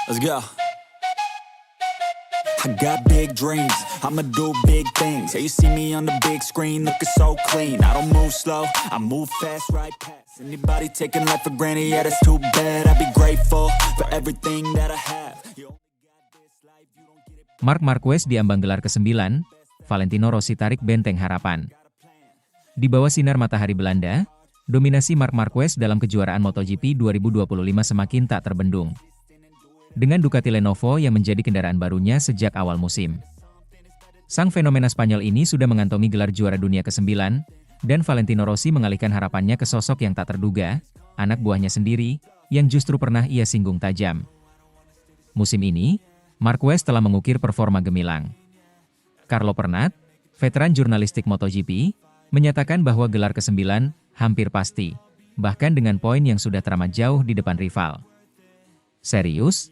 Let's go. I got big dreams, I'ma do big things. Yeah, you see me on the big screen, looking so clean. I don't move slow, I move fast, right past anybody taking life for granted, yeah, that's too bad. I'd be grateful for everything that I have. Marc Marquez diambang gelar ke-9, Valentino Rossi tarik benteng harapan. Di bawah sinar matahari Belanda, dominasi Marc Marquez dalam kejuaraan MotoGP 2025 semakin tak terbendung. Dengan Ducati Lenovo yang menjadi kendaraan barunya sejak awal musim. Sang fenomena Spanyol ini sudah mengantongi gelar juara dunia ke-9, dan Valentino Rossi mengalihkan harapannya ke sosok yang tak terduga, anak buahnya sendiri, yang justru pernah ia singgung tajam. Musim ini, Marquez telah mengukir performa gemilang. Carlo Pernat, veteran jurnalistik MotoGP, menyatakan bahwa gelar ke-9 hampir pasti, bahkan dengan poin yang sudah teramat jauh di depan rival. Serius?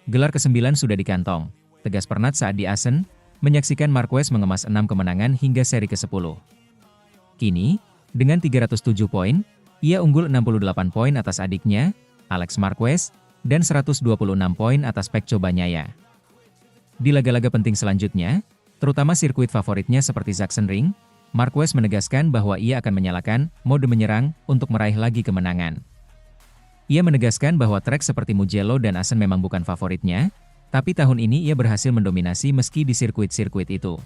Gelar ke-9 sudah dikantong, tegas Pernat saat di Assen, menyaksikan Marquez mengemas 6 kemenangan hingga seri ke-10. Kini, dengan 307 poin, ia unggul 68 poin atas adiknya, Alex Marquez, dan 126 poin atas Pecco Bagnaia. Di laga-laga penting selanjutnya, terutama sirkuit favoritnya seperti Sachsenring, Marquez menegaskan bahwa ia akan menyalakan mode menyerang untuk meraih lagi kemenangan. Ia menegaskan bahwa trek seperti Mugello dan Assen memang bukan favoritnya, tapi tahun ini ia berhasil mendominasi meski di sirkuit-sirkuit itu.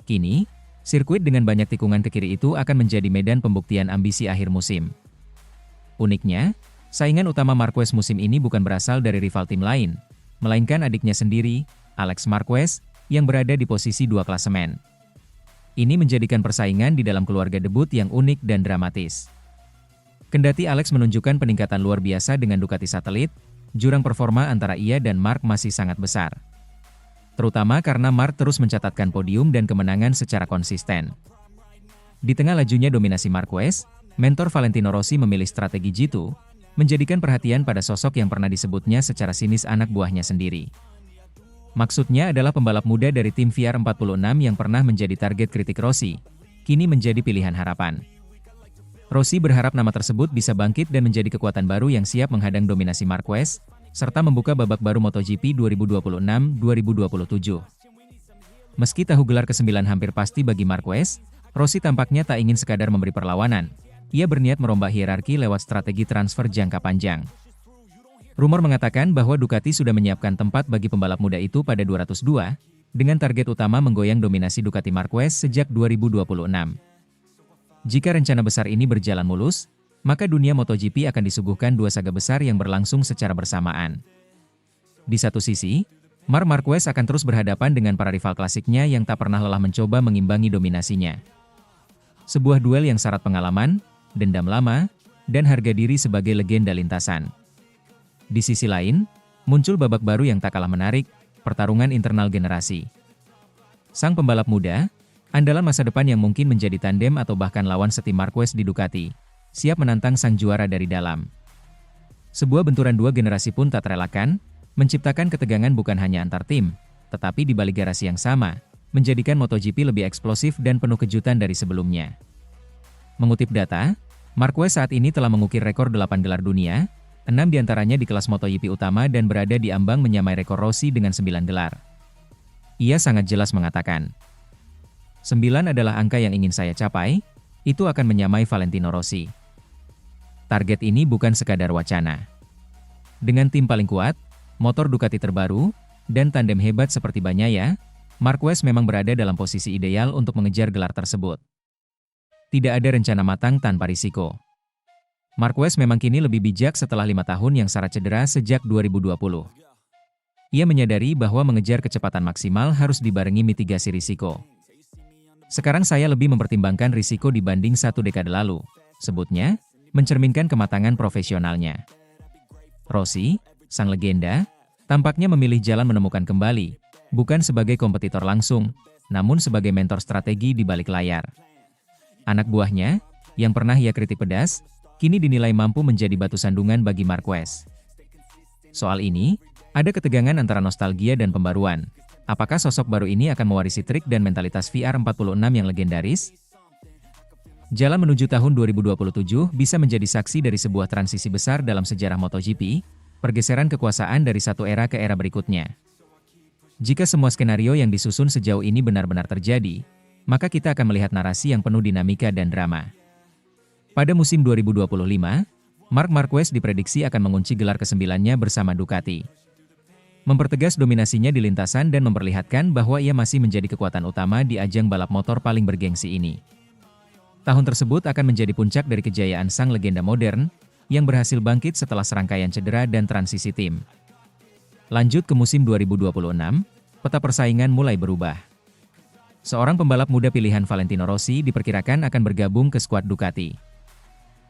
Kini, sirkuit dengan banyak tikungan ke kiri itu akan menjadi medan pembuktian ambisi akhir musim. Uniknya, saingan utama Marquez musim ini bukan berasal dari rival tim lain, melainkan adiknya sendiri, Alex Marquez, yang berada di posisi 2 klasemen. Ini menjadikan persaingan di dalam keluarga debut yang unik dan dramatis. Kendati Alex menunjukkan peningkatan luar biasa dengan Ducati Satelit, jurang performa antara ia dan Marc masih sangat besar. Terutama karena Marc terus mencatatkan podium dan kemenangan secara konsisten. Di tengah lajunya dominasi Marquez, mentor Valentino Rossi memilih strategi jitu, menjadikan perhatian pada sosok yang pernah disebutnya secara sinis anak buahnya sendiri. Maksudnya adalah pembalap muda dari tim VR46 yang pernah menjadi target kritik Rossi, kini menjadi pilihan harapan. Rossi berharap nama tersebut bisa bangkit dan menjadi kekuatan baru yang siap menghadang dominasi Marquez, serta membuka babak baru MotoGP 2026-2027. Meski tahu gelar ke-9 hampir pasti bagi Marquez, Rossi tampaknya tak ingin sekadar memberi perlawanan. Ia berniat merombak hierarki lewat strategi transfer jangka panjang. Rumor mengatakan bahwa Ducati sudah menyiapkan tempat bagi pembalap muda itu pada 202, dengan target utama menggoyang dominasi Ducati Marquez sejak 2026. Jika rencana besar ini berjalan mulus, maka dunia MotoGP akan disuguhkan dua saga besar yang berlangsung secara bersamaan. Di satu sisi, Marc Marquez akan terus berhadapan dengan para rival klasiknya yang tak pernah lelah mencoba mengimbangi dominasinya. Sebuah duel yang syarat pengalaman, dendam lama, dan harga diri sebagai legenda lintasan. Di sisi lain, muncul babak baru yang tak kalah menarik, pertarungan internal generasi. Sang pembalap muda, andalan masa depan yang mungkin menjadi tandem atau bahkan lawan setim Marquez di Ducati, siap menantang sang juara dari dalam. Sebuah benturan dua generasi pun tak terelakkan, menciptakan ketegangan bukan hanya antar tim, tetapi di balik garasi yang sama, menjadikan MotoGP lebih eksplosif dan penuh kejutan dari sebelumnya. Mengutip data, Marquez saat ini telah mengukir rekor 8 gelar dunia, 6 diantaranya di kelas MotoGP utama dan berada di ambang menyamai rekor Rossi dengan 9 gelar. Ia sangat jelas mengatakan, 9 adalah angka yang ingin saya capai, itu akan menyamai Valentino Rossi. Target ini bukan sekadar wacana. Dengan tim paling kuat, motor Ducati terbaru, dan tandem hebat seperti Bagnaia, Marquez memang berada dalam posisi ideal untuk mengejar gelar tersebut. Tidak ada rencana matang tanpa risiko. Marquez memang kini lebih bijak setelah 5 tahun yang syarat cedera sejak 2020. Ia menyadari bahwa mengejar kecepatan maksimal harus dibarengi mitigasi risiko. Sekarang saya lebih mempertimbangkan risiko dibanding 1 dekade lalu, sebutnya, mencerminkan kematangan profesionalnya. Rossi, sang legenda, tampaknya memilih jalan menemukan kembali, bukan sebagai kompetitor langsung, namun sebagai mentor strategi di balik layar. Anak buahnya, yang pernah ia kritik pedas, kini dinilai mampu menjadi batu sandungan bagi Marquez. Soal ini, ada ketegangan antara nostalgia dan pembaruan. Apakah sosok baru ini akan mewarisi trik dan mentalitas VR46 yang legendaris? Jalan menuju tahun 2027 bisa menjadi saksi dari sebuah transisi besar dalam sejarah MotoGP, pergeseran kekuasaan dari satu era ke era berikutnya. Jika semua skenario yang disusun sejauh ini benar-benar terjadi, maka kita akan melihat narasi yang penuh dinamika dan drama. Pada musim 2025, Marc Marquez diprediksi akan mengunci gelar ke-9-nya bersama Ducati. Mempertegas dominasinya di lintasan dan memperlihatkan bahwa ia masih menjadi kekuatan utama di ajang balap motor paling bergengsi ini. Tahun tersebut akan menjadi puncak dari kejayaan sang legenda modern, yang berhasil bangkit setelah serangkaian cedera dan transisi tim. Lanjut ke musim 2026, peta persaingan mulai berubah. Seorang pembalap muda pilihan Valentino Rossi diperkirakan akan bergabung ke skuad Ducati.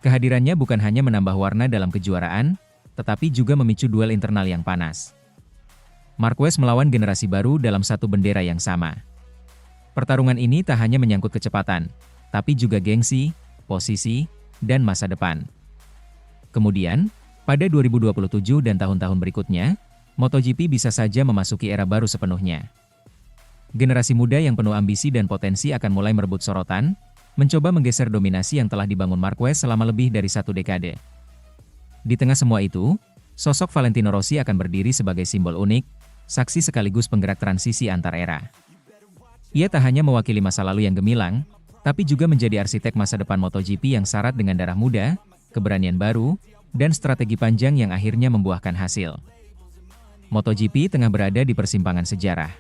Kehadirannya bukan hanya menambah warna dalam kejuaraan, tetapi juga memicu duel internal yang panas. Marquez melawan generasi baru dalam satu bendera yang sama. Pertarungan ini tak hanya menyangkut kecepatan, tapi juga gengsi, posisi, dan masa depan. Kemudian, pada 2027 dan tahun-tahun berikutnya, MotoGP bisa saja memasuki era baru sepenuhnya. Generasi muda yang penuh ambisi dan potensi akan mulai merebut sorotan, mencoba menggeser dominasi yang telah dibangun Marquez selama lebih dari satu dekade. Di tengah semua itu, sosok Valentino Rossi akan berdiri sebagai simbol unik, saksi sekaligus penggerak transisi antar era. Ia tak hanya mewakili masa lalu yang gemilang, tapi juga menjadi arsitek masa depan MotoGP yang syarat dengan darah muda, keberanian baru, dan strategi panjang yang akhirnya membuahkan hasil. MotoGP tengah berada di persimpangan sejarah.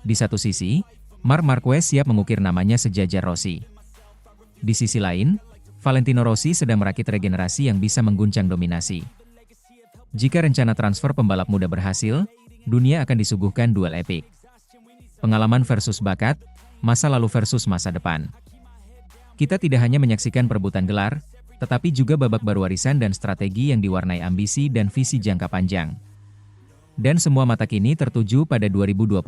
Di satu sisi, Marc Marquez siap mengukir namanya sejajar Rossi. Di sisi lain, Valentino Rossi sedang merakit regenerasi yang bisa mengguncang dominasi. Jika rencana transfer pembalap muda berhasil, dunia akan disuguhkan duel epik. Pengalaman versus bakat, masa lalu versus masa depan. Kita tidak hanya menyaksikan perebutan gelar, tetapi juga babak baru warisan dan strategi yang diwarnai ambisi dan visi jangka panjang. Dan semua mata kini tertuju pada 2027.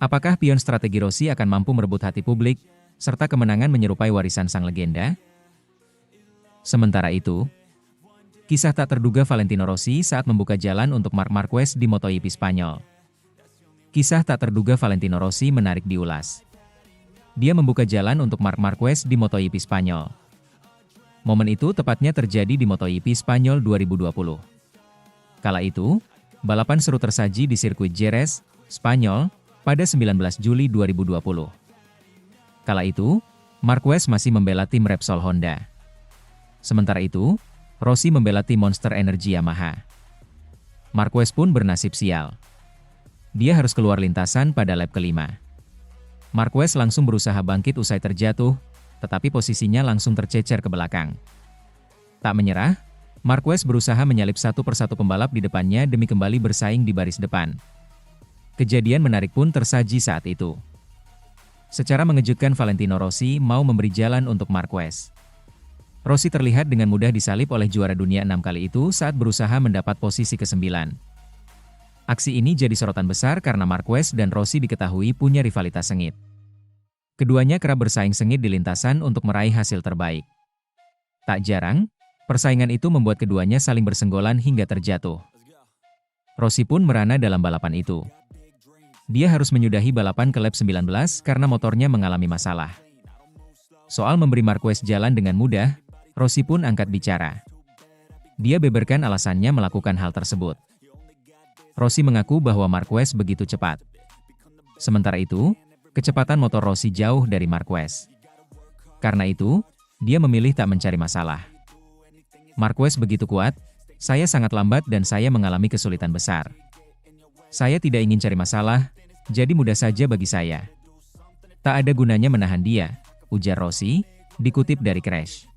Apakah pion strategi Rossi akan mampu merebut hati publik, serta kemenangan menyerupai warisan sang legenda? Sementara itu, kisah tak terduga Valentino Rossi saat membuka jalan untuk Marc Marquez di MotoGP Spanyol. Kisah tak terduga Valentino Rossi menarik diulas. Dia membuka jalan untuk Marc Marquez di MotoGP Spanyol. Momen itu tepatnya terjadi di MotoGP Spanyol 2020. Kala itu, balapan seru tersaji di sirkuit Jerez, Spanyol, pada 19 Juli 2020. Kala itu, Marquez masih membela tim Repsol Honda. Sementara itu, Rossi membela tim Monster Energy Yamaha. Marquez pun bernasib sial. Dia harus keluar lintasan pada lap kelima. Marquez langsung berusaha bangkit usai terjatuh, tetapi posisinya langsung tercecer ke belakang. Tak menyerah, Marquez berusaha menyalip satu persatu pembalap di depannya demi kembali bersaing di baris depan. Kejadian menarik pun tersaji saat itu. Secara mengejutkan Valentino Rossi mau memberi jalan untuk Marquez. Rossi terlihat dengan mudah disalip oleh juara dunia 6 kali itu saat berusaha mendapat posisi ke-9. Aksi ini jadi sorotan besar karena Marquez dan Rossi diketahui punya rivalitas sengit. Keduanya kerap bersaing sengit di lintasan untuk meraih hasil terbaik. Tak jarang, persaingan itu membuat keduanya saling bersenggolan hingga terjatuh. Rossi pun merana dalam balapan itu. Dia harus menyudahi balapan ke lap 19 karena motornya mengalami masalah. Soal memberi Marquez jalan dengan mudah, Rossi pun angkat bicara. Dia beberkan alasannya melakukan hal tersebut. Rossi mengaku bahwa Marquez begitu cepat. Sementara itu, kecepatan motor Rossi jauh dari Marquez. Karena itu, dia memilih tak mencari masalah. Marquez begitu kuat, saya sangat lambat dan saya mengalami kesulitan besar. Saya tidak ingin cari masalah, jadi mudah saja bagi saya. Tak ada gunanya menahan dia, ujar Rossi, dikutip dari Crash.